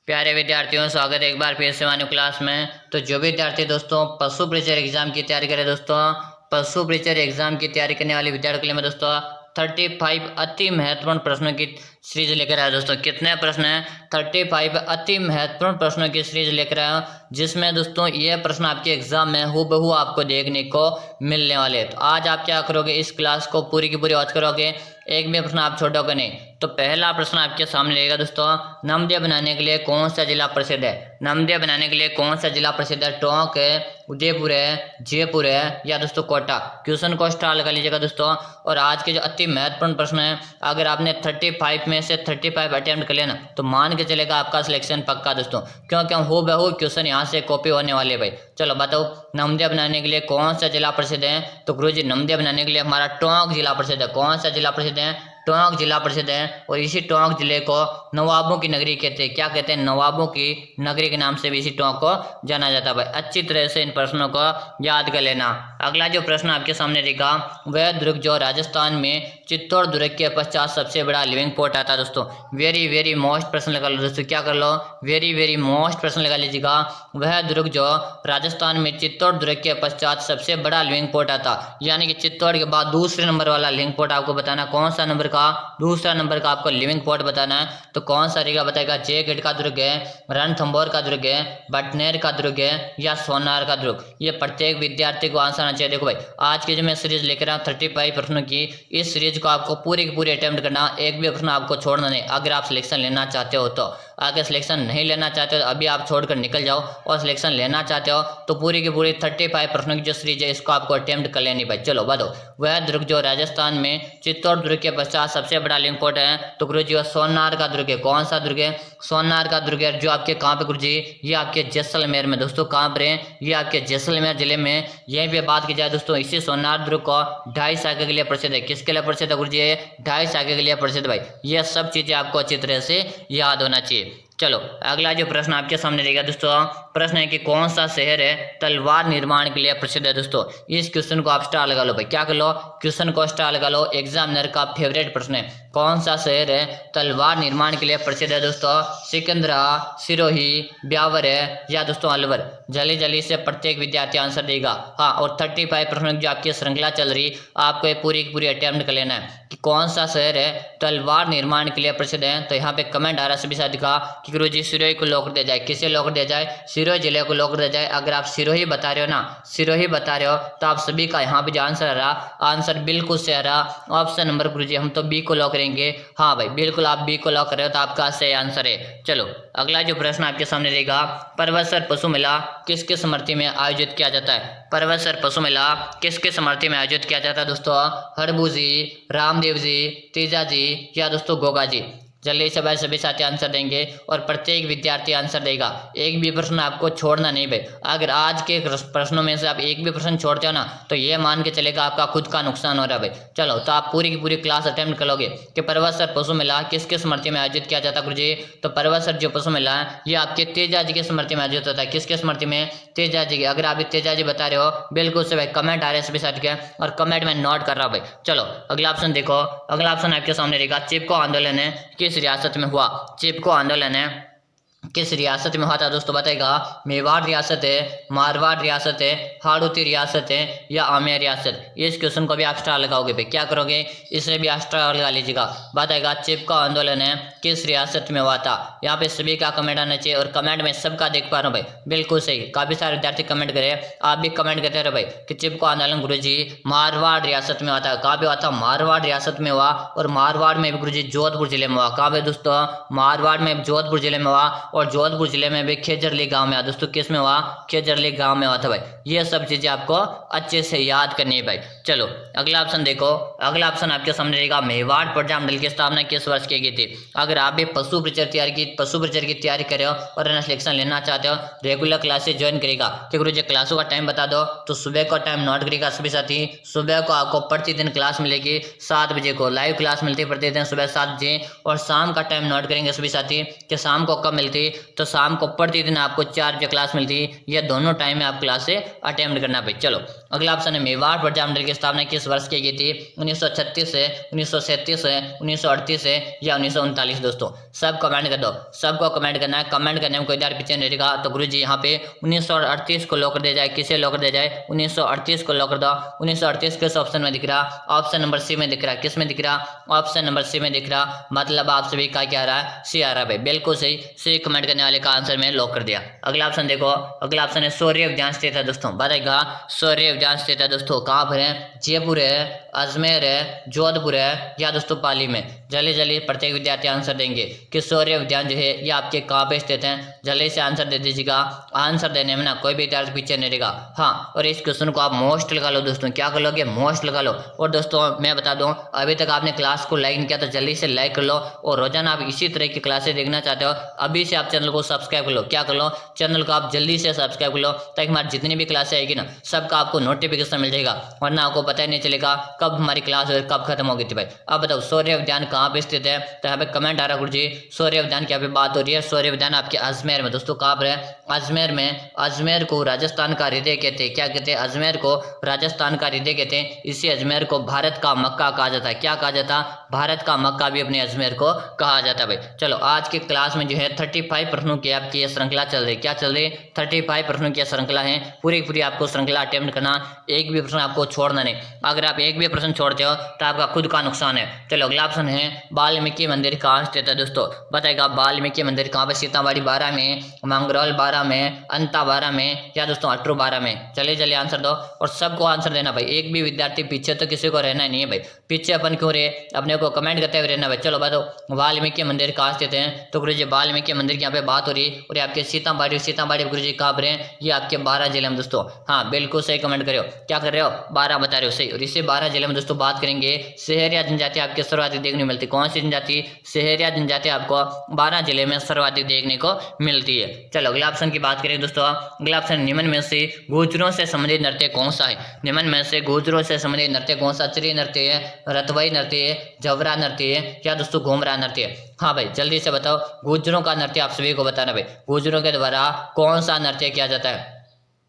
प्यारे विद्यार्थियों, स्वागत है एक बार फिर से हमारी क्लास में। तो जो भी विद्यार्थी दोस्तों पशु परिचय एग्जाम की तैयारी करें दोस्तों, पशु परिचय एग्जाम की तैयारी करने वाले विद्यार्थियों के लिए मैं दोस्तों 35 अति महत्वपूर्ण प्रश्नों की सीरीज लेकर आया दोस्तों। कितने प्रश्न हैं? 35 अति महत्वपूर्ण प्रश्नों की सीरीज लेकर आया, जिसमें दोस्तों ये प्रश्न आपके एग्जाम में हूबहू आपको देखने को मिलने वाले। तो आज आप क्या करोगे, इस क्लास को पूरी की पूरी वॉच करोगे, एक भी प्रश्न आप छोड़ोगे नहीं। तो पहला प्रश्न आपके सामने रहेगा दोस्तों, नमदे बनाने के लिए कौन सा जिला प्रसिद्ध है? नमदे बनाने के लिए कौन सा जिला प्रसिद्ध है? टोंक है, उदयपुर है, जयपुर है या दोस्तों कोटा? क्वेश्चन को स्टार लगा लीजिएगा दोस्तों। और आज के जो अति महत्वपूर्ण प्रश्न है, अगर आपने 35 में से 35 अटेम्प्ट कर लेना तो मान के चलेगा आपका सिलेक्शन पक्का दोस्तों, क्योंकि हम हूबहू क्वेश्चन यहाँ से कॉपी होने वाले भाई। चलो बताओ, नमदे बनाने के लिए कौन सा जिला प्रसिद्ध है? तो गुरुजी नमदे बनाने के लिए हमारा टोंक जिला प्रसिद्ध है। कौन सा जिला प्रसिद्ध है? टोंक जिला प्रसिद्ध है। और इसी टोंक जिले को नवाबों की नगरी कहते हैं। क्या कहते हैं? नवाबों की नगरी के नाम से भी इसी टोंक को जाना जाता है भाई। अच्छी तरह से इन प्रश्नों को याद कर लेना। अगला जो प्रश्न आपके सामने रहेगा, वह दुर्ग जो राजस्थान में चित्तौड़ दुर्ग के पश्चात सबसे बड़ा लिविंग पोर्ट आता है दोस्तों। वेरी वेरी मोस्ट प्रश्न लगा लो दोस्तों। क्या कर लो? वेरी वेरी मोस्ट प्रश्न लगा लीजिएगा। वह दुर्ग जो राजस्थान में चित्तौड़ दुर्ग के पश्चात सबसे बड़ा लिविंग पोर्ट आता, यानी कि चित्तौड़ के बाद दूसरे नंबर वाला लिविंग पोर्ट आपको बताना। कौन सा नंबर का? दूसरा नंबर का आपको लिविंग पोर्ट बताना है। तो कौन सा रहेगा बताएगा? जयगढ़ का दुर्ग है, रणथंभौर का दुर्ग है, बटनेर का दुर्ग है या सोनार का दुर्ग? ये प्रत्येक विद्यार्थी को आंसर आना चाहिए। देखो भाई, आज की जो मैं सीरीज लेकर आया 35 प्रश्नों की, इस सीरीज को आपको पूरी की पूरी अटेम्प्ट करना, एक भी प्रश्न आपको छोड़ना नहीं। अगर आप सिलेक्शन लेना चाहते हो तो, अगर सिलेक्शन नहीं लेना चाहते हो तो अभी आप छोड़कर निकल जाओ, और सिलेक्शन लेना चाहते हो तो पूरी की पूरी 35 प्रश्नों की जो सीरीज है इसको आपको अटेम्प्ट कर लेनी भाई। चलो बताओ, वह दुर्ग जो राजस्थान में चित्तौड़ दुर्ग के पश्चात सबसे बड़ा लिविंग पोर्ट है, तो गुरुजी वो सोनार का दुर्ग है। कौन सा दुर्ग है? सोनार का दुर्ग है, जो आपके कहाँ पे गुरुजी? ये आपके जैसलमेर में दोस्तों। कहाँ पर है? ये आपके जैसलमेर जिले में। यहीं पे बात की जाए दोस्तों, इसी सोनार दुर्ग को 2.5 शाखा के लिए प्रसिद्ध है। किसके लिए प्रसिद्ध है गुरुजी? 2.5 शाखा के लिए प्रसिद्ध भाई। ये सब चीजें आपको अच्छी तरह से याद होना चाहिए। चलो अगला जो प्रश्न आपके सामने रहेगा दोस्तों, प्रश्न है कि कौन सा शहर है तलवार निर्माण के लिए प्रसिद्ध है दोस्तों। इस क्वेश्चन को आप स्टार लगा लो भाई। क्या कर लो? क्वेश्चन को स्टार लगा लो। एग्जामिनर का फेवरेट प्रश्न है। कौन सा शहर है तलवार निर्माण के लिए प्रसिद्ध है दोस्तों? सिकंदरा, सिरोही, ब्यावर है या दोस्तों अलवर? जल्दी जल्दी से प्रत्येक विद्यार्थी आंसर देगा। हाँ, और 35 प्रश्नों की जो आपकी श्रृंखला चल रही, आपको ये पूरी की पूरी अटेम्प्ट कर लेना है कि कौन सा शहर है तलवार निर्माण के लिए प्रसिद्ध है। तो यहाँ पे कमेंट आ रहा है सभी साथी का कि गुरुजी सिरोही को लॉक दिया जाए। किसे लॉक दिया जाए? सिरोही जिले को लॉक दिया जाए। अगर आप सिरोही बता रहे हो ना, सिरोही बता रहे हो, तो आप सभी का यहाँ पे जो आंसर आ रहा, आंसर बिल्कुल से आ रहा ऑप्शन नंबर गुरुजी हम तो बी को लॉक करेंगे। हाँ भाई, बिल्कुल आप बी को लॉक कर रहे हो, तो आपका सही आंसर है। चलो अगला जो प्रश्न आपके सामने रहेगा, परवतसर पशु मेला किसके स्मृति में आयोजित किया जाता है? परवतसर पशु मेला किसके स्मृति में आयोजित किया जाता है दोस्तों? हरबू जी, रामदेव जी, तेजा जी या दोस्तों गोगा जी? जल्दी से भाई सभी साथी आंसर देंगे और प्रत्येक विद्यार्थी आंसर देगा। एक भी प्रश्न आपको छोड़ना नहीं भाई। अगर आज के प्रश्नों में से आप एक भी प्रश्न छोड़ते हो ना, तो ये मान के चलेगा आपका खुद का नुकसान हो रहा है भाई। चलो, तो आप पूरी की पूरी क्लास अटेम्प्ट करोगे कि परवतसर पशु मेला किसके स्मृति में आयोजित किया जाता है गुरुजी? तो परवतसर जो पशु मेला है, ये आपके तेजा जी की स्मृति में आयोजित होता है। किसके स्मृति में? तेजा जी की। अगर आप तेजा जी बता रहे हो, बिल्कुल से भाई कमेंट आ रहे हैं सभी साथी के, और कमेंट में नोट कर रहा हूँ भाई। चलो अगला ऑप्शन देखो। अगला ऑप्शन आपके सामने रहेगा, चिपको आंदोलन है किस रियासत में हुआ? चिपको आंदोलन है किस रियासत में हुआ था दोस्तों? बताएगा। मेवाड़ रियासत है, मारवाड़ रियासत है, हाड़ौती रियासत है या आमेर रियासत? इस क्वेश्चन को भी आप स्टार लगाओगे भाई। क्या करोगे? इसे भी आप स्टार लगा लीजिएगा। बताएगा चिपको आंदोलन है किस रियासत में हुआ था? यहाँ पे सभी का कमेंट आना चाहिए, और कमेंट में सबका देख पा रहा हूँ भाई, बिल्कुल सही। काफी सारे विद्यार्थी कमेंट करे, आप भी कमेंट करते रहे भाई कि चिपको आंदोलन गुरुजी मारवाड़ रियासत में हुआ था। कहाँ पे हुआ था? मारवाड़ रियासत में हुआ। और मारवाड़ में भी गुरुजी जोधपुर जिले में हुआ। कहाँ पे दोस्तों? मारवाड़ में जोधपुर जिले में हुआ। और जोधपुर जिले में भी खेजरली गांव में हुआ दोस्तों। किस में हुआ? खेजरली गांव में हुआ था भाई। ये सब चीजें आपको अच्छे से याद करनी है भाई। चलो अगला ऑप्शन देखो। अगला ऑप्शन आपके सामने रहेगा, मेवाड़ प्रजामंडल की स्थापना किस वर्ष की गई थी? अगर आप भी पशु परिचय की तैयारी कर रहे हो और सिलेक्शन लेना चाहते हो, रेगुलर क्लासेस ज्वाइन करेगा कि गुरुजी क्लासों का टाइम बता दो, तो सुबह का टाइम नोट करेगा सभी साथी। सुबह को आपको प्रतिदिन क्लास मिलेगी 7 बजे को, लाइव क्लास मिलती है प्रतिदिन सुबह 7 बजे। और शाम का टाइम नोट करेंगे सभी साथी कि शाम को कब मिलती, तो शाम को प्रतिदिन आपको 4 बजे क्लास मिलती है। ये दोनों टाइम में आप क्लास से अटेम्प्ट करना भाई। चलो अगला ऑप्शन है मेवाड़ प्रजा मंडल की स्थापना किस वर्ष की गई थी? 1936 है, 1937 है, 1938 है या 1939 दोस्तों। सब कमेंट कर दो, सबको कमेंट करना है। कमेंट करने में कोई दार पीछे नहीं रहेगा। तो गुरुजी यहाँ पे 1938 को लॉक कर दिया जाए। किसे लॉक कर दिया जाए? 1938 को लॉक कर दो। 1938 किस ऑप्शन में दिख रहा? ऑप्शन नंबर सी में दिख रहा। किस में दिख रहा? ऑप्शन नंबर सी में दिख रहा। मतलब आप सभी का क्या आ रहा है? सी आ रहा है भाई, बिल्कुल सही। सी कमेंट करने वाले का आंसर में लॉक कर दिया। अगला ऑप्शन देखो, अगला ऑप्शन है सूर्य विज्ञान स्थित है दोस्तों। बताएगा सूर्य विज्ञान स्थित है दोस्तों कहाँ पर है? जयपुर है, अजमेर है, जोधपुर है या दोस्तों पाली में। जल्दी जल्दी प्रत्येक विद्यार्थी आंसर देंगे कि सूर्य विज्ञान जो है ये आपके कहाँ पे स्थित है। जल्दी से आंसर दे दीजिएगा। आंसर देने में ना कोई भी विद्यार्थी पीछे नहीं रहेगा। हाँ, और इस क्वेश्चन को आप मोस्ट लगा लो दोस्तों। क्या कर लोगे? मोस्ट लगा लो। और दोस्तों मैं बता दूं, अभी तक आपने क्लास को लाइक नहीं किया तो जल्दी से लाइक कर लो। और रोजाना आप इसी तरह की क्लासेस देखना चाहते हो, अभी से आप चैनल को सब्सक्राइब कर लो। क्या कर लो? चैनल को आप जल्दी से सब्सक्राइब कर लो, ताकि हमारी जितनी भी क्लासें आएगी ना सबका आपको नोटिफिकेशन मिल जाएगा। वरना आपको पता ही नहीं चलेगा कब हमारी क्लास और कब खत्म होगी थी भाई। अब बताओ सूर्य विज्ञान कहाँ पे स्थित है? तो यहाँ पे कमेंट आ रहा है गुरुजी सूर्य विज्ञान की यहाँ पे बात हो रही है। सूर्य विज्ञान आपके अजमेर में दोस्तों। कहाँ पर है? अजमेर में। अजमेर को राजस्थान का हृदय कहते हैं। क्या कहते हैं? अजमेर को राजस्थान का हृदय कहते हैं। इसी अजमेर को भारत का मक्का कहा जाता है। क्या कहा जाता? भारत का मक्का भी अपने अजमेर को कहा जाता है भाई। चलो आज के क्लास में जो है 35 प्रश्नों की आपकी ये श्रृंखला चल रही है। क्या चल रही है? 35 प्रश्नों की श्रृंखला है। पूरी पूरी आपको श्रृंखला अटेम्प्ट करना, एक भी प्रश्न आपको छोड़ना नहीं। अगर आप एक भी प्रश्न छोड़ते हो तो आपका खुद का नुकसान है। चलो अगला ऑप्शन है वाल्मीकि मंदिर कहाँ स्थित है दोस्तों। बताएगा वाल्मीकि मंदिर कहाँ पे? सीतामढ़ी 12 में, मंगरौल 12 में, अंता 12 में या दोस्तों अटरू 12 में। चलिए जल्दी आंसर दो और सबको आंसर देना भाई। एक भी विद्यार्थी पीछे तो किसी को रहना नहीं है भाई। पीछे अपन क्यों रहे? अपने को कमेंट करते हुए रहना भाई। चलो बताओ वाल्मीकि मंदिर कहाँ स्थित है? तो गुरुजी वाल्मीकि मंदिर की यहाँ पे बात हो रही है। और आपके सीतामढ़ी गुरुजी कहाँ पर है? ये आपके 12 जिले में दोस्तों। हाँ बिल्कुल सही कमेंट कर रहे हो। क्या कर रहे हो? 12 बता रहे हो, सही। और इसे 12 जिले में दोस्तों बात करेंगे। शहरिया जनजाति आपके सर्वाधिक देखने को मिलती। कौन सी जनजाति? शहरिया जनजाति आपको 12 जिले में सर्वाधिक देखने को मिलती है। चलो अगला ऑप्शन की बात करें दोस्तों। अगला ऑप्शन निम्न में से गुर्जरों से संबंधित नृत्य कौन सा है? निम्न में से गुर्जरों से संबंधित नृत्य कौन सा? चरी नृत्य है, रतवई नृत्य है, जवरा नृत्य है या दोस्तों घूमरा नृत्य है। हाँ भाई जल्दी से बताओ। गुर्जरों का नृत्य आप सभी को बताना भाई। गुर्जरों के द्वारा कौन सा नृत्य किया जाता है?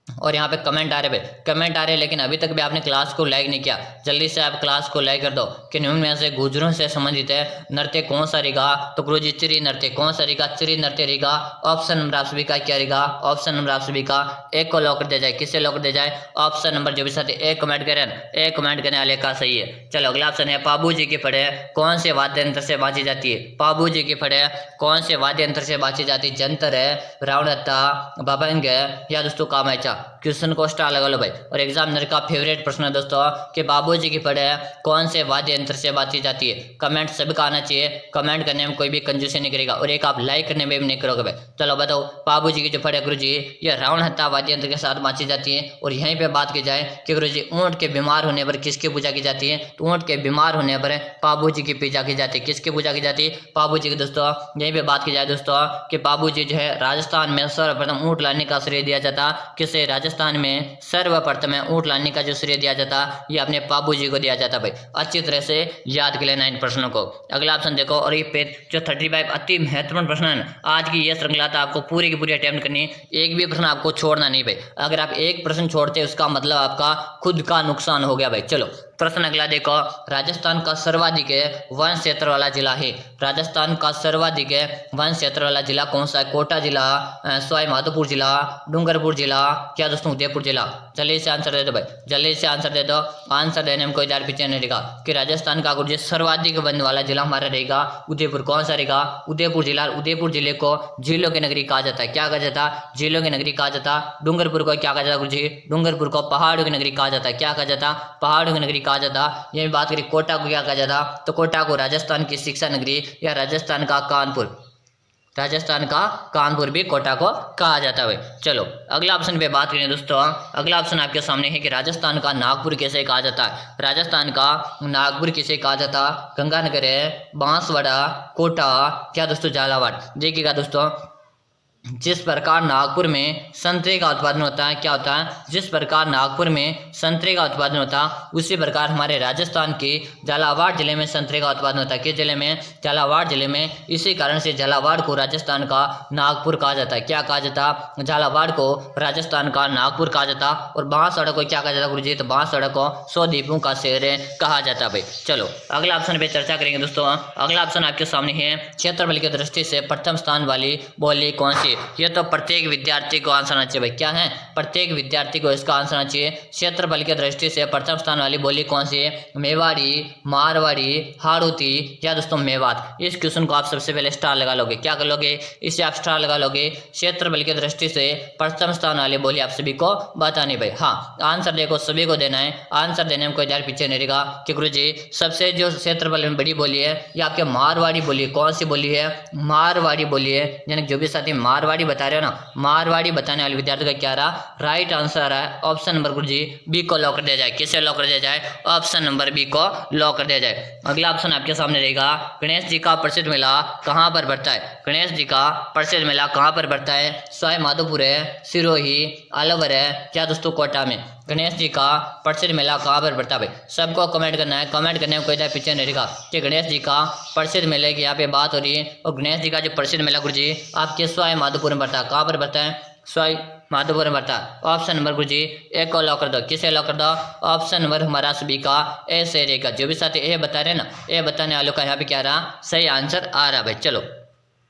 और यहाँ पे कमेंट आ रहे भाई, कमेंट आ रहे, लेकिन अभी तक भी आपने क्लास को लाइक नहीं किया। जल्दी से आप क्लास को लाइक कर दो कि निम्न में से गुर्जरों से संबंधित है नृत्य कौन सा रहेगा? तो गुरुजी चिरी नृत्य। कौन सा रहेगा? चिरी नृत्य रहेगा। ऑप्शन नंबर आप सभी का क्या रहेगा? ऑप्शन नंबर आप सभी का एक को लॉक कर दिया जाए। किससे लॉक कर दिया जाए? ऑप्शन नंबर जो भी साथी एक कमेंट करें, एक कमेंट करने वाले का सही है। चलो अगला ऑप्शन है पाबू जी की फड़े कौन से वाद्य यंत्र से बाजी जाती है? पाबू जी की फड़े कौन से वाद्य यंत्र से बाजी जाती है? जंतर है, रावणत्ता, भभंग है या दोस्तों कामायचा। क्वेश्चन को स्टार लगा लो भाई। और एग्जामिनर का फेवरेट प्रश्न है दोस्तों कि बाबूजी की फड़े कौन से वाद्य यंत्र से बाजी जाती है? कमेंट सबका आना चाहिए। कमेंट करने में कोई भी कंजूसी नहीं करेगा और एक आप लाइक करने में भी नहीं करोगे भाई। चलो बताओ बाबूजी की जो फड़े गुरुजी ये रावण हत्या वाद्य यंत्र के साथ बाजी जाती है। और यहीं पे बात की जाए कि गुरुजी ऊंट के बीमार होने पर किसकी पूजा की जाती है? तो ऊंट के बीमार होने पर बाबूजी की पूजा की जाती है। किसकी पूजा की जाती है? बाबूजी की दोस्तों। यहीं पे बात की जाए दोस्तों कि बाबूजी जो है राजस्थान में सर्वप्रथम ऊंट लाने का श्रेय दिया जाता। किसे? राजस्थान में सर्वप्रथम ऊंट लाने का जो श्रेय दिया जाता ये अपने बाबूजी को दिया जाता भाई। अच्छी तरह से याद कर लेना इन प्रश्नों को। अगला ऑप्शन देखो। और ये पेज जो 35 अति महत्वपूर्ण प्रश्न है आज की ये श्रृंखला था, आपको पूरी की पूरी अटेम्प्ट करनी है। एक भी प्रश्न आपको छोड़ना नहीं भाई। अगर आप एक प्रश्न छोड़ते उसका मतलब आपका खुद का नुकसान हो गया भाई। चलो प्रश्न अगला देखो। राजस्थान का सर्वाधिक वन क्षेत्र वाला जिला है। राजस्थान का सर्वाधिक वन क्षेत्र वाला जिला कौन सा है? कोटा जिला, सवाई माधोपुर जिला, डूंगरपुर जिला क्या दोस्तों उदयपुर जिला। जल्दी से आंसर दे दो भाई, जल्दी से आंसर दे दो। आंसर देने में कोई जार पीछे नहीं रहेगा कि राजस्थान का गुरुजी सर्वाधिक वन वाला जिला हमारा रहेगा उदयपुर। कौन सा रहेगा? उदयपुर जिला। उदयपुर जिले को झीलों की नगरी कहा जाता है। क्या कहा जाता? झीलों की नगरी कहा जाता। डूंगरपुर को क्या कहा जाता गुरुजी? डूंगरपुर को पहाड़ों की नगरी कहा जाता है। क्या कहा जाता? पहाड़ों की नगरी कहा जाता। यही बात करें कोटा को क्या कहा जाता? तो कोटा को राजस्थान की शिक्षा नगरी या राजस्थान का कानपुर, राजस्थान का कानपुर भी कोटा को कहा जाता है। चलो अगला ऑप्शन पे बात करें दोस्तों। अगला ऑप्शन आपके सामने है कि राजस्थान का नागपुर किसे कहा जाता है? राजस्थान का नागपुर किसे कहा जाता? गंगानगर है, बांसवाड़ा, कोटा क्या दोस्तों झालावाड़। देखिएगा दोस्तों जिस प्रकार नागपुर में संतरे का उत्पादन होता है, क्या होता है, जिस प्रकार नागपुर में संतरे का उत्पादन होता है उसी प्रकार हमारे राजस्थान के झालावाड़ जिले में संतरे का उत्पादन होता है। किस जिले में, झालावाड़ जिले में। इसी कारण से झालावाड़ को राजस्थान का नागपुर कहा जाता है। क्या कहा जाता है, झालावाड़ को राजस्थान का नागपुर कहा जाता। और बांसवाड़ा को क्या कहा जाता गुरुजी, तो बांसवाड़ा को 100 द्वीपों का शहर कहा जाता भाई। चलो अगला ऑप्शन पे चर्चा करेंगे दोस्तों। अगला ऑप्शन आपके सामने है, क्षेत्रफल की दृष्टि से प्रथम स्थान वाली बोली कौन सी। ये तो प्रत्येक विद्यार्थी को आंसर आना चाहिए भाई। क्या है, प्रत्येक विद्यार्थी को इसका आंसर आना चाहिए। क्षेत्रफल की दृष्टि से प्रथम स्थान वाली बोली कौन सी है, मेवाड़ी, मारवाड़ी, हाड़ौती या दोस्तों मेवात। इस क्वेश्चन को आप सबसे पहले स्टार लगा लोगे। क्या कर लोगे, इसे आप स्टार लगा लोगे। क्षेत्रफल की दृष्टि से प्रथम स्थान वाली बोली आप सभी को बतानी भाई। हाँ, आंसर देखो सभी को देना है। आंसर देने में कोई यार पीछे नहीं रहेगा कि गुरुजी सबसे जो क्षेत्रफल में बड़ी बोली है ये आपके मारवाड़ी बोली है। कौन सी बोली है, मारवाड़ी बोली है। यानी जो भी साथी मारवाड़ी बता रहे हो ना, मारवाड़ी बताने वाले विद्यार्थी का क्या रहा, राइट आंसर है ऑप्शन नंबर गुरुजी बी को लॉक कर दिया जाए। किसे लॉक कर दिया जाए, ऑप्शन नंबर बी को लॉक कर दिया जाए। अगला ऑप्शन आपके सामने रहेगा, गणेश जी का प्रसिद्ध मेला कहाँ पर बढ़ता है। गणेश जी का प्रसिद्ध मेला कहाँ पर बढ़ता है, सवाई माधोपुर है, सिरोही, अलवर है या दोस्तों कोटा में। गणेश जी का प्रसिद्ध मेला कहाँ पर बढ़ता है भाई, सबको कमेंट करना है। कमेंट करने में कोई जाए पीछे नहीं रहेगा कि गणेश जी का प्रसिद्ध मेले की यहाँ पे बात हो रही है। और गणेश जी का जो प्रसिद्ध मेला गुरुजी आपके सवाई माधोपुर में बढ़ता है। कहाँ पर बढ़ता है, सवाई माधोपुर में बढ़ता है। ऑप्शन नंबर गुरुजी एक को लॉक कर दो। किसे लॉक कर दो, ऑप्शन नंबर हमारा सभी का ए से रहेगा। जो भी साथी ए बता रहे हैं ना, ए बताने वालों का यहाँ पे क्या रहा, सही आंसर आ रहा भाई। चलो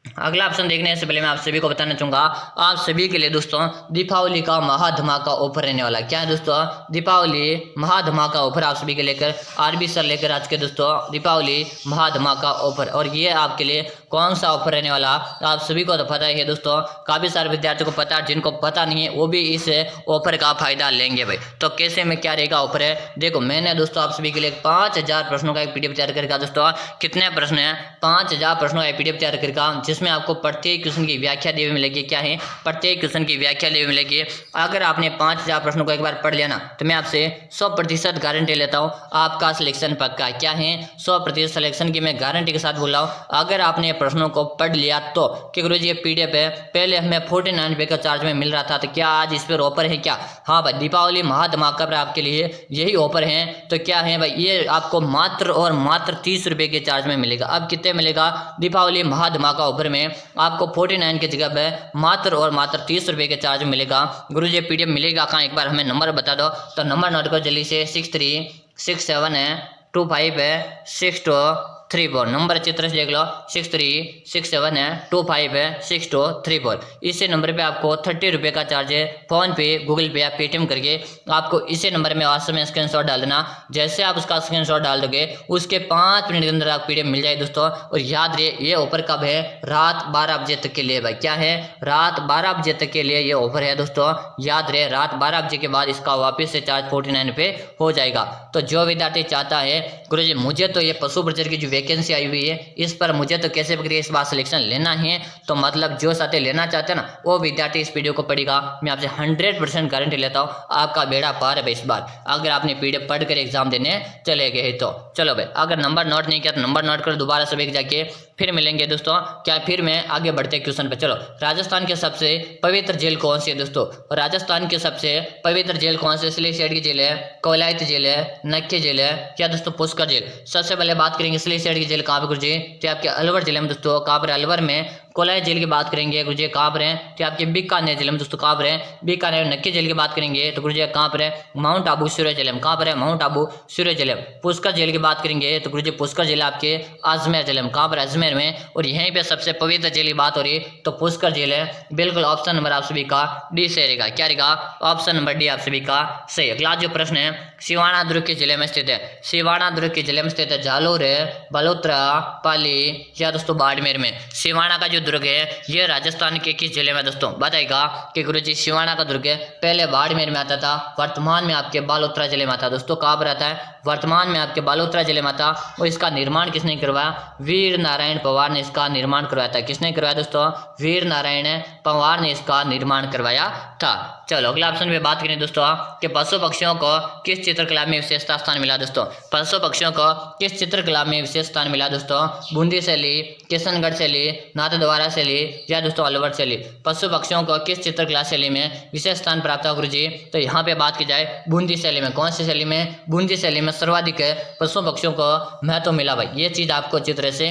अगला ऑप्शन देखने से पहले मैं आप सभी को बताना चाहूंगा, आप सभी के लिए दोस्तों दीपावली का महाधमाका ऑफर रहने वाला। क्या है दोस्तों, दीपावली महाधमाका ऑफर आप सभी के लेकर आरबी सर लेकर आज के दोस्तों दीपावली महाधमाका ऑफर। और ये आपके लिए कौन सा ऑफर रहने वाला आप सभी को तो पता ही है दोस्तों। काफी सारे विद्यार्थियों को पता, जिनको पता नहीं है वो भी इस ऑफर का फायदा लेंगे भाई। तो कैसे में क्या रहेगा ऑफर है, देखो मैंने दोस्तों आप सभी के लिए 5000 प्रश्नों का एक पीडीएफ तैयार करके दोस्तों, कितने प्रश्न है, 5000 प्रश्नों का पीडीएफ तैयार करके, जिसमें आपको प्रत्येक क्वेश्चन की व्याख्या दी हुई मिलेगी। क्या है, प्रत्येक क्वेश्चन की व्याख्या दी हुई मिलेगी। अगर आपने 5000 प्रश्नों को एक बार पढ़ लिया ना, तो मैं आपसे 100% गारंटी लेता हूँ आपका सिलेक्शन पक्का है। क्या है, 100% सिलेक्शन की मैं गारंटी के साथ बोल रहा हूँ। अगर आपने प्रश्नों को पढ़ लिया तो, कि गुरुजी ये पीडीएफ है, पहले हमें 49 रुपये का चार्ज में मिल रहा था, तो क्या आज इस पर ऑफर है क्या। हाँ भाई, दीपावली महाधमाका पर आपके लिए यही ऑफर है। तो क्या है भाई, ये आपको मात्र और मात्र 30 रुपये के चार्ज में मिलेगा। अब कितने मिलेगा, दीपावली महाधमाका ऑफर में आपको 49 की जगह पे मात्र और मात्र 30 रुपये के चार्ज में मिलेगा। गुरुजी पीडीएफ मिलेगा कहाँ, एक बार हमें नंबर बता दो। तो नंबर नोट करो जल्दी से, 6367 है, 25 है, 6234। नंबर चित्र से देख लो, 6367 है, 25 है, 6234। इसी नंबर पे आपको 30 रुपये का चार्ज है। फोन पे, गूगल पे या पेटीएम करके आपको इसी नंबर में व्हाट्सएप में स्क्रीनशॉट डाल देना। जैसे आप उसका स्क्रीनशॉट डाल दोगे उसके 5 मिनट के अंदर आप पीडीएफ मिल जाए दोस्तों। और याद रहे ये ऑफर कब है, रात 12 बजे तक के लिए भाई। क्या है, रात 12 बजे तक के लिए ये ऑफर है दोस्तों। याद रहे रात 12 बजे के बाद इसका वापस से चार्ज 49 पे हो जाएगा। तो जो विद्यार्थी चाहता है गुरुजी मुझे तो ये पशु प्रचर की जो वैकेंसी आई हुई है इस पर मुझे तो कैसे भी इस बार सिलेक्शन लेना है, तो मतलब जो साथी लेना चाहते हैं ना वो विद्यार्थी इस वीडियो को पढ़ेगा। मैं आपसे 100% गारंटी लेता हूँ आपका बेड़ा पार है इस बार, अगर आपने पीडीएफ पढ़कर एग्जाम देने चले गए तो। चलो भाई, अगर नंबर नोट नहीं किया तो नंबर नोट कर दोबारा से एक जाके फिर मिलेंगे दोस्तों। क्या फिर मैं आगे बढ़ते क्वेश्चन पे। चलो, राजस्थान के सबसे पवित्र जेल कौन सी है दोस्तों, राजस्थान के सबसे पवित्र जेल कौन सी, सिलीसेट की जेल है, कोलायत जेल है, नक्की जेल है, क्या दोस्तों पुष्कर जेल। सबसे पहले बात करेंगे सिलीसेट की जेल कहाँ पे गुरुजी, तो आपके अलवर जिले में दोस्तों। कहाँ पर, अलवर में। कोलायत जेल की बात करेंगे गुरुजी कहाँ पर है, तो आपके बीकानेर जिले में दोस्तों। कहाँ पर है, बीकानेर। नक्की जेल की बात करेंगे तो गुरुजी कहाँ पर है, माउंट आबू सूर्य जिले में। कहाँ पर है, माउंट आबू सूर्य जिले में। पुष्कर जेल की बात करेंगे तो गुरुजी पुष्कर जिला आपके अजमेर जिले में। कहाँ पर, अजमेर में। और यहीं पे सबसे पवित्र जेल की बात हो रही है तो पुष्कर जेल है। बिल्कुल ऑप्शन नंबर आप सभी का डी से रहेगा। क्या रहेगा, ऑप्शन नंबर डी आप सभी का सही। अगला जो प्रश्न है, सिवाना दुर्ग के जिले में स्थित है, सिवाना दुर्ग के जिले में स्थित है, जालोर है, बलोत्रा, पाली या दोस्तों बाड़मेर में। सिवाना का जो दुर्ग है ये राजस्थान के किस जिले में दोस्तों, बताएगा कि गुरुजी सिवाना का दुर्ग है पहले बाड़मेर में आता था, वर्तमान में आपके बालोत्रा जिले में आता है दोस्तों। कहाँ पर आता है, वर्तमान में आपके बालोतरा जिले में था, और इसका निर्माण किसने करवाया? वीर नारायण पवार ने इसका निर्माण करवाया था। किसने करवाया दोस्तों? वीर नारायण पवार ने इसका निर्माण करवाया था। चलो अगला ऑप्शन पे बात करें दोस्तों कि पशु पक्षियों को किस चित्रकला में विशेषता स्थान मिला दोस्तों? पशु पक्षियों को किस चित्रकला में विशेष स्थान मिला दोस्तों? बूंदी शैली, किशनगढ़ शैली, नाथद्वारा शैली या दोस्तों अलवर शैली? पशु पक्षियों को किस चित्रकला शैली में विशेष स्थान प्राप्त हुआ गुरुजी? तो यहाँ पे बात की जाए बूंदी शैली में। कौन सी शैली में? बूंदी शैली में सर्वाधिक पशु पक्षियों को महत्व मिला भाई। ये चीज आपको चित्र से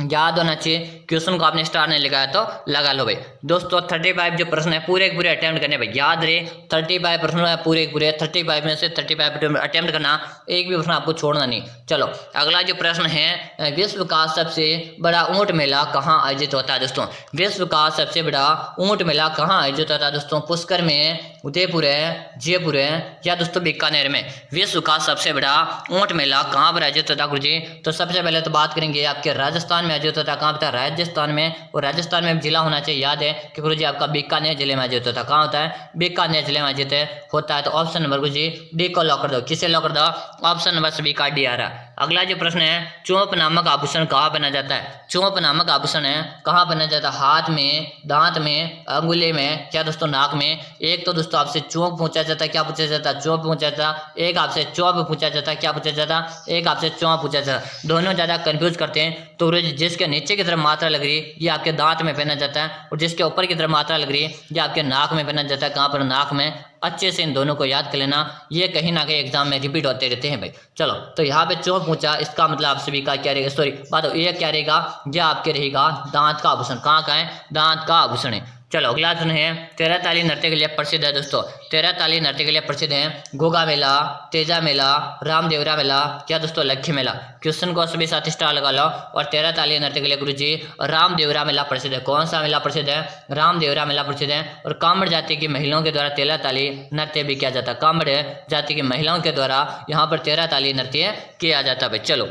याद होना चाहिए। क्वेश्चन को आपने स्टार नहीं लगाया तो लगा लो भाई। दोस्तों 35 जो प्रश्न है पूरे के पूरे अटेम्प्ट करने भाई, याद रहे 35 प्रश्न है पूरे के पूरे, 35 में से 35 अटेम्प्ट करना, एक भी प्रश्न आपको छोड़ना नहीं। चलो अगला जो प्रश्न है, विश्व का सबसे बड़ा ऊंट मेला कहाँ आयोजित होता है दोस्तों? विश्व का सबसे बड़ा ऊंट मेला कहाँ आयोजित होता है दोस्तों? पुष्कर में, उदयपुर है, जयपुर है या दोस्तों बीकानेर में? विश्व का सबसे बड़ा ऊंट मेला कहाँ पर आयोजित होता है गुरुजी? तो सबसे पहले तो बात करेंगे आपके राजस्थान में आयोजित होता है। कहाँ होता है? राजस्थान में। और राजस्थान में जिला होना चाहिए, याद है कि गुरुजी आपका बीकानेर जिले में आयोजित होता है। कहाँ होता है? बीकानेर जिले में आयोजित होता है। तो ऑप्शन नंबर गुरुजी डी को लॉक कर दो। किसे लॉक कर दो? ऑप्शन नंबर बी का डी आ रहा है। अगला जो प्रश्न है, चौंप नामक आभूषण कहाँ पहना जाता है? चौंप नामक आभूषण है कहाँ पहना जाता है? हाथ में, दांत में, अंगुली में या दोस्तों नाक में? एक तो दोस्तों आपसे चौंप पूछा जाता है, क्या पूछा जाता है? चौंप पूछा जाता है। एक आपसे चौंप पूछा जाता है, क्या पूछा जाता है? एक आपसे चौंप पूछा जाता है। दोनों ज्यादा कंफ्यूज करते हैं। तो जिसके नीचे की तरफ मात्रा लग रही है ये आपके दांत में पहना जाता है, और जिसके ऊपर की तरफ मात्रा लग रही है ये आपके नाक में पहना जाता है। कहाँ पर? नाक में। अच्छे से इन दोनों को याद कर लेना, ये कहीं ना कहीं एग्जाम में रिपीट होते रहते हैं भाई। चलो तो यहाँ पे चौंप पूछा, इसका मतलब आप सभी का क्या रहेगा? सॉरी बात ये क्या रहेगा? ये आपके रहेगा दांत का आभूषण। कहाँ का है? दांत का आभूषण है। चलो अगला प्रश्न है, 13 ताली नृत्य के लिए प्रसिद्ध है दोस्तों। 13 ताली नृत्य के लिए प्रसिद्ध है गोगा मेला, तेजा मेला, रामदेवरा मेला या दोस्तों लक्ष्य मेला? क्वेश्चन को सभी साथी स्टार लगा लो। और 13 ताली नृत्य के लिए गुरुजी रामदेवरा मेला प्रसिद्ध है। कौन सा मेला प्रसिद्ध है? रामदेवरा मेला प्रसिद्ध है। और कामड़ जाति की महिलाओं के द्वारा 13 ताली नृत्य भी किया जाता है। कामड़ जाति की महिलाओं के द्वारा यहाँ पर 13 ताली नृत्य किया जाता है। चलो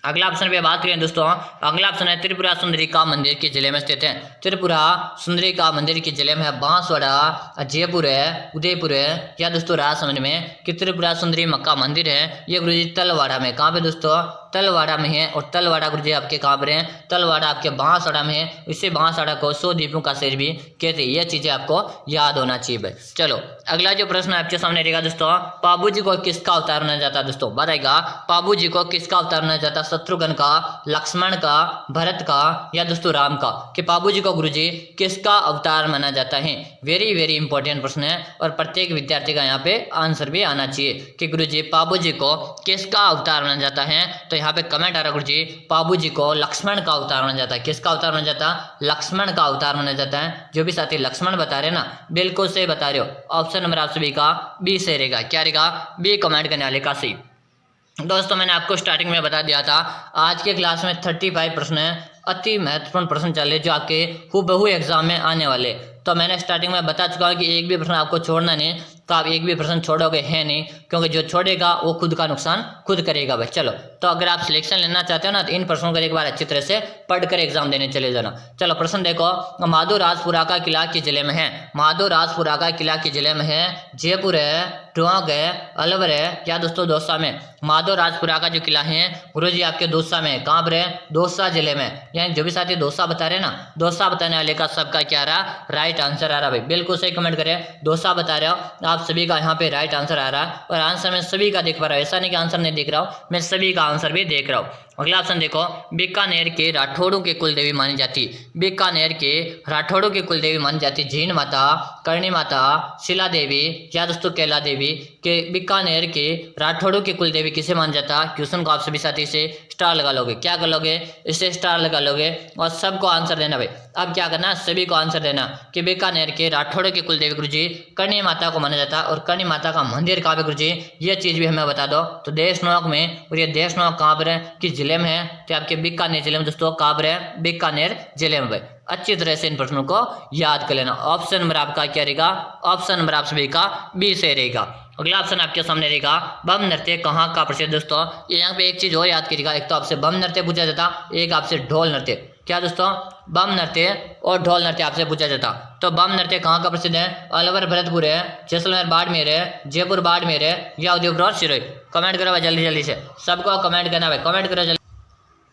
अगला ऑप्शन पे बात करें दोस्तों, अगला ऑप्शन है त्रिपुरा सुंदरी का मंदिर किस जिले में स्थित है? त्रिपुरा सुंदरी का मंदिर किस जिले में है? बांसवाड़ा, जयपुर है, उदयपुर है या दोस्तों राजसमंद में? कि त्रिपुरा सुंदरी मक्का मंदिर है ये गुरुजी तलवाड़ा में। कहाँ पे दोस्तों? तलवाड़ा में है। और तलवाड़ा गुरुजी आपके कहाँ पर है? तलवाड़ा आपके बांसवाड़ा में है। इसे बांसवाड़ा को 100 द्वीपों का शहर भी कहते हैं। ये चीजें आपको याद होना चाहिए भाई। चलो अगला जो प्रश्न आपके सामने रहेगा दोस्तों, पाबू जी को किसका अवतार माना जाता है दोस्तों? बताएगा पाबू जी को किसका अवतार माना जाता है? शत्रुघ्न का, लक्ष्मण का, भरत का या दोस्तों राम का? कि पाबू जी को गुरुजी किसका अवतार माना जाता है? वेरी वेरी इंपॉर्टेंट प्रश्न है और प्रत्येक विद्यार्थी का यहाँ पे आंसर भी आना चाहिए कि गुरुजी पाबू जी को किसका अवतार माना जाता है? तो यहाँ पे कमेंट आ रहा गुरुजी पाबू जी को लक्ष्मण का अवतार माना जाता है। किसका अवतार माना जाता है? लक्ष्मण का अवतार माना जाता है। जो भी साथी लक्ष्मण बता रहे ना बिल्कुल सही बता रहे हो। ऑप्शन नंबर आप सभी का बी से रहेगा। क्या रहेगा? बी कमेंट करने वाले का सही। दोस्तों मैंने आपको स्टार्टिंग में बता दिया था आज के क्लास में 35 प्रश्न है, अति महत्वपूर्ण प्रश्न चल रहे जो आपके हूबहू एग्जाम में आने वाले। तो मैंने स्टार्टिंग में बता चुका हूँ कि एक भी प्रश्न आपको छोड़ना नहीं, तो आप एक भी प्रश्न छोड़ोगे है नहीं, क्योंकि जो छोड़ेगा वो खुद का नुकसान खुद करेगा भाई। चलो तो अगर आप सिलेक्शन लेना चाहते हो ना तो इन प्रश्नों को एक बार अच्छी तरह से पढ़कर एग्जाम देने चले जाना। चलो प्रश्न देखो, माधोराजपुरा का किला किस जिले में है? माधोराजपुरा का किला किस जिले में है? जयपुर है, टोंक है, अलवर है या दोस्तों दौसा में? माधोराजपुरा का जो किला है गुरुजी आपके दौसा में। कहाँ पर है? दौसा जिले में। यानी जो भी साथी दौसा बता रहे ना, दौसा बताने वाले का सबका क्या रहा? राइट आंसर आ रहा भाई। बिल्कुल सही कमेंट करें, दौसा बता रहे हो आप सभी का यहाँ पे राइट आंसर आ रहा है। और आंसर मैं सभी का देख पा रहा हूँ, ऐसा नहीं कि आंसर नहीं देख रहा हूँ, मैं सभी का आंसर भी देख रहा हूँ। अगला ऑप्शन देखो, बीकानेर के राठौड़ों के कुल देवी मानी जाती। बीकानेर के राठौड़ों की कुल देवी मानी जाती जीन माता, करणी माता, शिला देवी या दोस्तों कैला देवी। के बीकानेर के राठौड़ों की कुल देवी किसे माना जाता? क्वेश्चन को आप सभी साथी से स्टार लगा लोगे। क्या कर लोगे? इसे स्टार लगा लोगे और सबको आंसर देना भाई। अब क्या करना? सभी को आंसर देना कि बीकानेर के राठौड़ों की कुल देवी गुरुजी करणी माता को माना जाता है। और करणी माता का मंदिर कहाँ पे गुरुजी? ये चीज भी हमें बता दो। तो देशनोक में। और ये देशनोक कहाँ पर है? किस जिले में है? तो आपके बीकानेर जिले में दोस्तों। कहाँ पर है? बीकानेर जिले में भाई। अच्छी तरह से इन प्रश्नों को याद कर लेना। ऑप्शन नंबर आपका क्या रहेगा? ऑप्शन नंबर आप सभी का बी से रहेगा। अगला ऑप्शन आपके सामने रहेगा, बम नृत्य कहाँ का प्रसिद्ध दोस्तों? यहाँ पे एक चीज और याद करिएगा, एक तो आपसे बम नृत्य पूछा जाता, एक आपसे ढोल नृत्य। क्या दोस्तों, बम नृत्य और ढोल नृत्य आपसे पूछा जाता। तो बम नृत्य कहाँ का प्रसिद्ध है? अलवर भरतपुर है, जैसलमेर बाड़मेर है, जयपुर बाड़मेर है या उदयपुर और सिरोही। कमेंट करो भाई जल्दी जल्दी से, सबको कमेंट करना भाई, कमेंट करो जल्दी।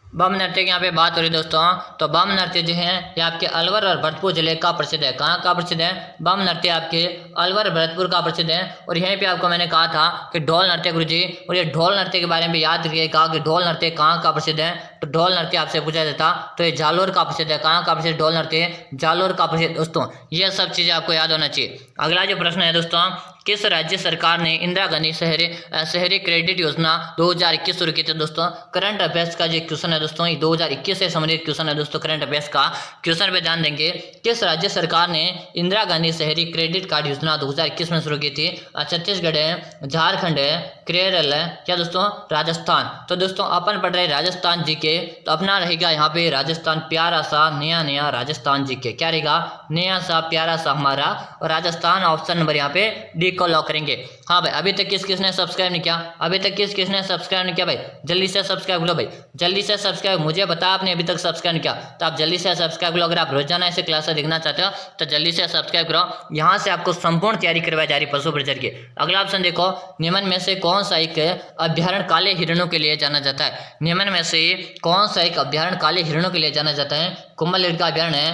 बम नृत्य की यहाँ पे बात हो रही है दोस्तों, तो बम नृत्य जो है ये आपके अलवर और भरतपुर जिले का प्रसिद्ध है। कहाँ का प्रसिद्ध है? बम नृत्य आपके अलवर भरतपुर का प्रसिद्ध है। और यहीं पे आपको मैंने कहा था कि ढोल नृत्य गुरुजी, और ये ढोल नृत्य के बारे में याद रखिएगा कि ढोल नृत्य कहाँ का प्रसिद्ध है। तो ढोल नृत्य आपसे पूछा जाता तो ये जालोर का प्रसिद्ध है। कहाँ का प्रसिद्ध ढोल नृत्य? जालोर का प्रसिद्ध। दोस्तों ये सब चीजें आपको याद होना चाहिए। अगला जो प्रश्न है दोस्तों, किस राज्य सरकार ने इंदिरा गांधी शहरी क्रेडिट योजना 2021 शुरू की थी? दोस्तों करंट अफेयर्स का जो क्वेश्चन है दोस्तों, ये 2021 से संबंधित क्वेश्चन है दोस्तों, करंट अफेयर्स का क्वेश्चन पे ध्यान देंगे। किस राज्य सरकार ने इंदिरा गांधी शहरी क्रेडिट कार्ड योजना 2021 में शुरू की थी? छत्तीसगढ़ है, झारखंड है, केरल है या दोस्तों राजस्थान। तो दोस्तों अपन पढ़ रहे राजस्थान जी के, तो अपना रहेगा यहाँ पे राजस्थान, प्यारा सा नया नया राजस्थान जी के, क्या रहेगा? नया सा प्यारा सा हमारा, और राजस्थान ऑप्शन नंबर यहाँ पे डी को लॉक करेंगे। हाँ भाई, अभी तक किस किसने सब्सक्राइब नहीं किया? अभी तक किस किसने सब्सक्राइब नहीं किया भाई? जल्दी से सब्सक्राइब करो भाई, जल्दी से सब्सक्राइब। मुझे बता आपने अभी तक सब्सक्राइब नहीं किया तो आप जल्दी से सब्सक्राइब करो। अगर आप रोजाना ऐसे क्लास देखना चाहते हो तो जल्दी से सब्सक्राइब करो। यहाँ से आपको संपूर्ण तैयारी करवाई जा रही पशु परिचर की। अगला ऑप्शन देखो, निम्न में से कौन सा एक अभ्यारण्य काले हिरणों के लिए जाना जाता है? निम्न में से कौन सा एक अभ्यारण्य काले हिरणों के लिए जाना जाता है? कुंभलगढ़ का अभ्यारण्य है,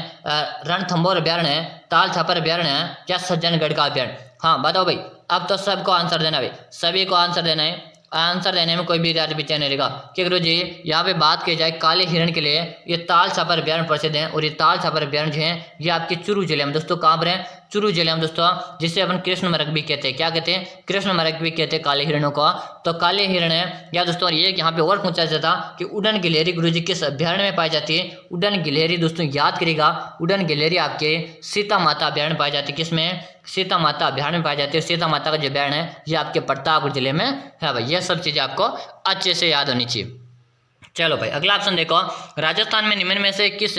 रणथंभौर अभ्यारण्य है, ताल छापर अभ्यारण्य है या सज्जनगढ़ का अभ्यारण्य? हाँ बताओ भाई, अब तो सबको आंसर देना भाई, सभी को आंसर देना है। आंसर देने में कोई भी विद्यार्थी पीछे नहीं रहेगा। कि गुरु जी यहाँ पे बात की जाए काले हिरण के लिए, ये ताल छापर अभ्यारण्य प्रसिद्ध है। और ये ताल छापर अभ्यारण्य जो है ये आपके चुरू जिले में दोस्तों, कहाँ पर है? चुरू जिले में दोस्तों, जिसे अपन कृष्ण मृग भी कहते हैं। क्या कहते हैं? कृष्ण मृग भी कहते हैं काले हिरणों को। तो काले हिरण है या दोस्तों ये यहाँ पे और पूछा जाता कि उड़न गिलहरी गुरुजी किस अभ्यारण्य में पाई जाती है? उड़न गिलहरी दोस्तों याद करेगा, उड़न गिलहरी आपके सीता माता अभ्यारण्य पाई जाती है। किसमें? सीता माता अभ्यारण्य में पाई जाती है। सीता माता का जो अभ्यारण्य है ये आपके प्रतापगढ़ जिले में है भाई। ये सब चीजें आपको अच्छे से याद होनी चाहिए। चलो भाई अगला ऑप्शन देखो, राजस्थान में निम्न में से किस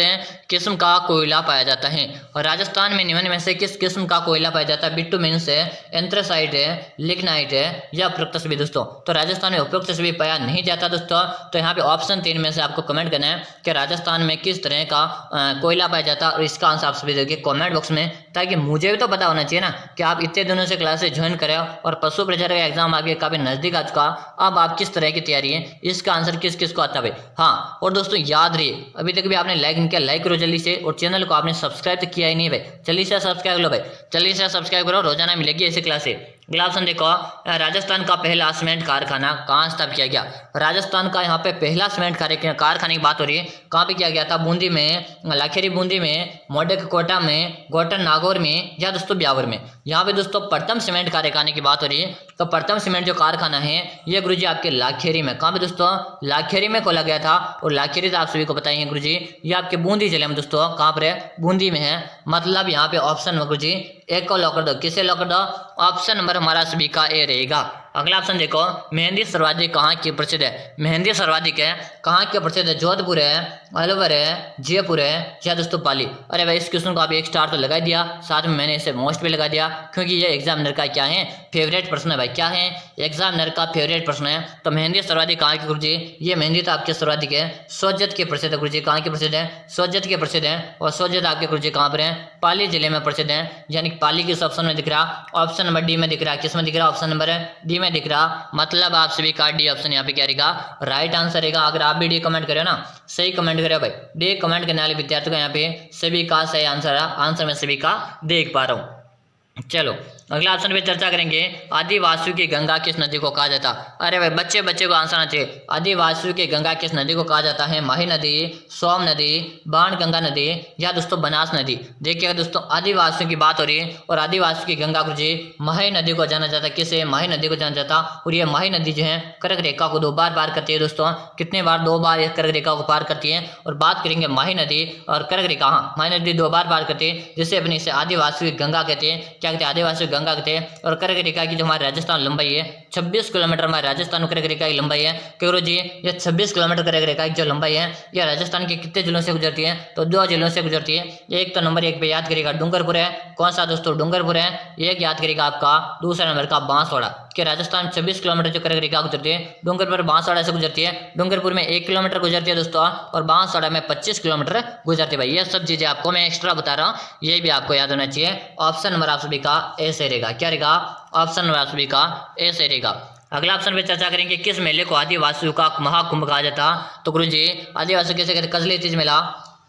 किस्म का कोयला पाया जाता है? और राजस्थान में निम्न में से किस किस्म का कोयला पाया जाता है? बिटुमेन्स है, एंथ्रासाइट है, लिग्नाइट है या उपयुक्त सभी दोस्तों। तो राजस्थान में उपयुक्त सभी पाया नहीं जाता दोस्तों। तो यहाँ पे ऑप्शन 3 में से आपको कमेंट करना है कि राजस्थान में किस तरह का कोयला पाया जाता है, और इसका आंसर आप सभी देखिए कॉमेंट बॉक्स में, ताकि मुझे भी तो पता होना चाहिए ना कि आप इतने दिनों से क्लासेस ज्वाइन करें और पशु प्रचार का एग्जाम आपके काफी नजदीक आ चुका, अब आप किस तरह की तैयारी है, इसका आंसर किस किस को आता है भाई। हाँ और दोस्तों याद रहिए, अभी तक भी आपने लाइक नहीं किया, लाइक करो जल्दी से, और चैनल को आपने सब्सक्राइब तो किया ही नहीं भाई, जल्दी से सब्सक्राइब करो भाई, जल्दी से सब्सक्राइब करो, रोजाना मिलेगी ऐसी क्लासे। अगला ऑप्शन देखो, राजस्थान का पहला सीमेंट कारखाना कहाँ स्थापित किया गया? राजस्थान का यहाँ पे पहला सीमेंट कारखाने की बात हो रही है, कहाँ पे किया गया था? बूंदी में, लाखेरी बूंदी में, मोडक कोटा में, गोटन नागौर में या दोस्तों ब्यावर में। यहाँ पे दोस्तों प्रथम सीमेंट कारखाने की बात हो रही है, तो प्रथम सीमेंट जो कारखाना है ये गुरुजी आपके लाखेरी में, कहाँ पे दोस्तों? लाखेरी में खोला गया था। और लाखेरी तो आप सभी को बताइए गुरुजी ये आपके बूंदी जिले में दोस्तों, कहाँ पर है? बूंदी में है। मतलब यहाँ पे ऑप्शन में गुरुजी एक को लॉक कर दो, किसे लॉक कर दो? ऑप्शन नंबर हमारा सभी का ए रहेगा। अगला ऑप्शन देखो, मेहंदी सर्वाधिक कहाँ की प्रसिद्ध है? मेहंदी सर्वाधिक है कहाँ की प्रसिद्ध है? जोधपुर है, अलवर है, जयपुर है या दोस्तों पाली। अरे भाई इस क्वेश्चन को आप एक स्टार तो लगा दिया, साथ में मैंने इसे मोस्ट भी लगा दिया, क्योंकि ये एग्जामिनर का क्या है? फेवरेट प्रश्न है भाई। क्या है? एग्जामिनर का फेवरेट प्रश्न है। तो मेहंदी सर्वाधिक कहाँ की गुरुजी? ये मेहंदी तो आपके सर्वाधिक है सोजत के प्रसिद्ध है गुरुजी। कहाँ की प्रसिद्ध है? सोजत के प्रसिद्ध है। और सोजत आपके गुरुजी कहाँ पर है? पाली जिले में प्रसिद्ध है। यानी पाली किस ऑप्शन में दिख रहा? ऑप्शन नंबर डी में दिख रहा। किस में दिख रहा? ऑप्शन नंबर डी में दिख रहा। मतलब आप सभी का डी ऑप्शन यहाँ पे क्या रहेगा? राइट आंसर रहेगा। अगर आप भी डी कमेंट करें ना, सही कमेंट करें भाई, डी कमेंट करने वाले विद्यार्थियों का यहाँ पे सभी का सही आंसर है। आंसर मैं सभी का देख पा रहा हूँ। चलो अगला ऑप्शन पे चर्चा करेंगे, आदिवासियों की गंगा किस नदी को कहा जाता? अरे भाई बच्चे बच्चे को आंसर आना चाहिए। आदिवासियों की गंगा किस नदी को कहा जाता है? माही नदी, सोम नदी, बाण गंगा नदी या दोस्तों बनास नदी। देखिएगा दोस्तों आदिवासियों की बात हो रही है, और आदिवासियों की गंगा गुरुजी माही नदी को जाना जाता है। किसे? माही नदी को जाना जाता। और ये माही नदी जो है कर्क रेखा को 2 बार पार करती है दोस्तों। कितने बार? 2 बार कर्क रेखा को पार करती है। और बात करेंगे माही नदी और कर्क रेखा, हाँ माही नदी 2 बार पार करती है, जिससे अपनी इसे आदिवासियों की गंगा कहते हैं। क्या कहते हैं? आदिवासी गंगा कहते हैं। और कर्क रेखा की जो हमारी राजस्थान लंबाई है 26 किलोमीटर, हमारे राजस्थान कर्क रेखा की लंबाई है। क्यों जी? ये 26 किलोमीटर कर्क रेखा की जो लंबाई है यह राजस्थान के कितने जिलों से गुजरती है? तो 2 जिलों से गुजरती है। एक तो नंबर 1 पे याद करेगा डूंगरपुर है। कौन सा दोस्तों? डूंगरपुर है। एक याद करेगा आपका दूसरा नंबर का बांसवाड़ा। कि राजस्थान 26 किलोमीटर जो करेक्ट क्या गुजरती है, डूंगरपुर बांसवाड़ा से गुजरती है, डूंगरपुर में 1 किलोमीटर गुजरती है दोस्तों, और बांसवाड़ा में 25 किलोमीटर गुजरती है भाई। ये सब चीजें आपको मैं एक्स्ट्रा बता रहा हूँ, ये भी आपको याद होना चाहिए। ऑप्शन नंबर आप सभी का ए सही रहेगा। क्या रहेगा? ऑप्शन नंबर आप सभी का ए सही रहेगा। अगला ऑप्शन पे चर्चा करेंगे, किस मेले को आदिवासियों का महाकुंभ कहा जाता? तो गुरुजी आदिवासी कैसे कहते? कजली तीज मेला,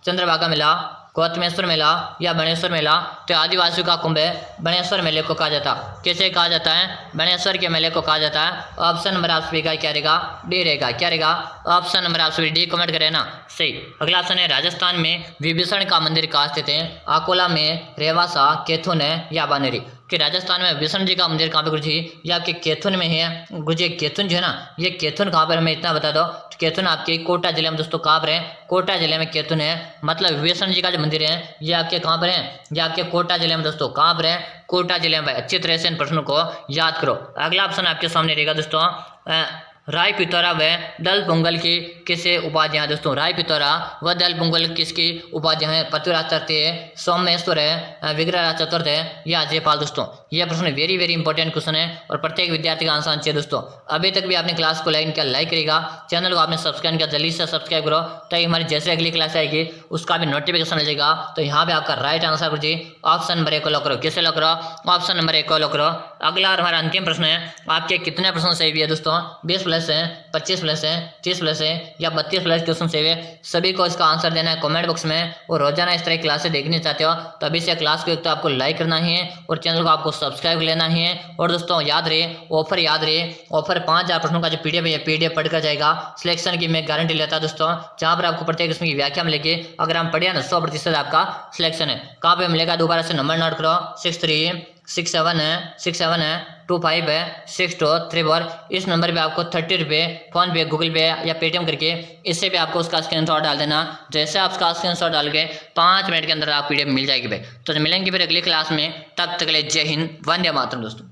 चंद्रभागा मेला, गौतमेश्वर मेला या बनेश्वर मेला। तो आदिवासियों का कुंभ है, बनेश्वर मेले को कहा जाता। किसे कहा जाता है? बनेश्वर के मेले को कहा जाता है। ऑप्शन नंबर आप सभी का क्या रहेगा? डी रहेगा। क्या रहेगा? ऑप्शन नंबर आप सभी डी कमेंट करें ना, सही। अगला ऑप्शन है, राजस्थान में विभीषण का मंदिर कहाँ स्थित है? अकोला में, रेवासा, कैथुन है या बानेरी। कि राजस्थान में विभीषण जी का मंदिर कहाँ पे गुरुजी? ये आपके कैथुन में है गुरुजी। कैथुन जो है ना, ये कैथुन कहाँ पर, हमें इतना बता दो। तो कैथुन आपके कोटा जिले में दोस्तों कहाँ पर है? कोटा जिले में कैथुन है। मतलब विभीषण जी का जो मंदिर है ये आपके कहाँ पर है? ये आपके कोटा जिले में दोस्तों। कहाँ पर है? कोटा जिले में। अच्छी तरह से इन प्रश्नों को याद करो। अगला ऑप्शन आपके सामने रहेगा दोस्तों, राय पिथौरा व दल पोंगल की किसे उपाधियां? दोस्तों राय पिथौरा व दल पोंगल किसकी उपाधियां हैं? पृथ्वीराज तृतीय है, सोमेश्वर है, विग्रहराज चतुर्थ है या जयपाल। दोस्तों यह प्रश्न वेरी वेरी इंपॉर्टेंट क्वेश्चन है और प्रत्येक विद्यार्थी का आंसर आना चाहिए। दोस्तों अभी तक भी आपने क्लास को लाइक करेगा, चैनल को आपने सब्सक्राइब किया, जल्दी से सब्सक्राइब करो ताकि हमारी जैसे अगली क्लास आएगी उसका भी नोटिफिकेशन मिल जाएगा। तो यहाँ पे आपका राइट आंसर जी ऑप्शन नंबर 1 को लॉक करो। किसे लॉक करो? ऑप्शन नंबर 1 को लॉक करो। अगला और हमारा अंतिम प्रश्न है, आपके कितने प्रश्न सही है दोस्तों? 20 प्लस है, 25 प्लस है, 30 प्लस है या 32 प्लस क्वेश्चन सही है? सभी को इसका आंसर देना है कमेंट बॉक्स में। और रोजाना इस तरह की क्लासें देखनी चाहते हो तो अभी से क्लास को एक तो आपको लाइक करना ही है और चैनल को आपको सब्सक्राइब लेना ही है। और दोस्तों याद रहे, ऑफर याद रहे, ऑफर 5000 प्रश्नों का जो पीडीएफ है पीडीएफ पढ़कर जाएगा। सिलेक्शन की मैं गारंटी लेता दोस्तों, जहाँ पर आपको प्रत्येक किस्म की व्याख्या मिलेगी। अगर हम पढ़िया ना 100% आपका सिलेक्शन है। कहाँ पे मिलेगा? दोबारा से नंबर नोट करो, 6367 है, 67 है, 25 है, 6234। इस नंबर पे आपको 30 रुपये फोन पे, गूगल पे या पेटीएम करके इससे भी आपको उसका स्क्रीनशॉट डाल देना। जैसे आप उसका स्क्रीनशॉट डाल के 5 मिनट के अंदर आप पीडीएफ मिल जाएगी भाई। तो मिलेंगे फिर अगली क्लास में, तब तक के लिए जय हिंद, वंदे मातरम दोस्तों।